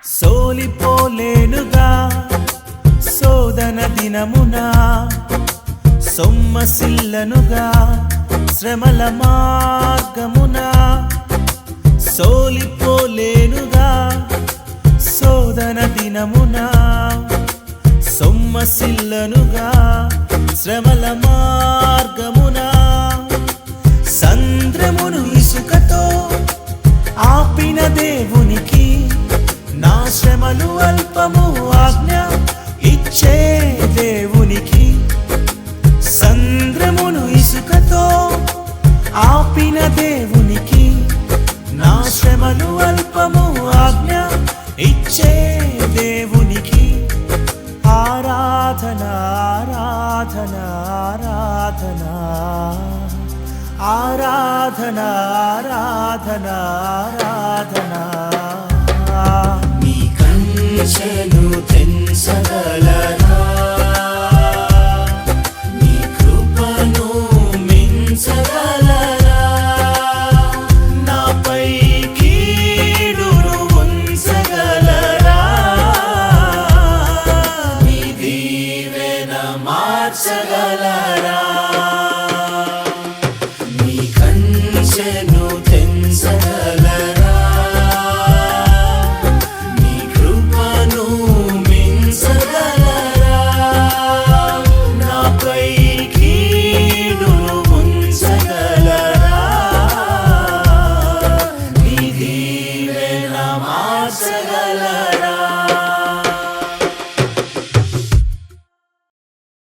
సోలిపోలేనుగా శోధన దినమున సొమ్మసిల్లనుగా శ్రమల మార్గమున సోలిపోలేనుగా శోధన దినమున సొమ్మసిల్లనుగా శ్రమల మార్గమున సంద్రమును ఇసుకతో ఆపిన దేవునికి నా శ్రమలు అల్పము ఆజ్ఞ ఇచ్చే దేవునికి సంద్రమును ఇసుకతో ఆపిన దేవునికి నా శ్రమలు అల్పము ఆజ్ఞ ఇచ్చే దేవునికి ఆరాధన ఆరాధన ఆరాధన ఆరాధన ఆరాధన నీ కంచెను తెంచగలరా నీ కృపను మించగలరా నాపై కీడును ఉంచగలరా నీ దీవెన మార్చగలరా నీ కంచెను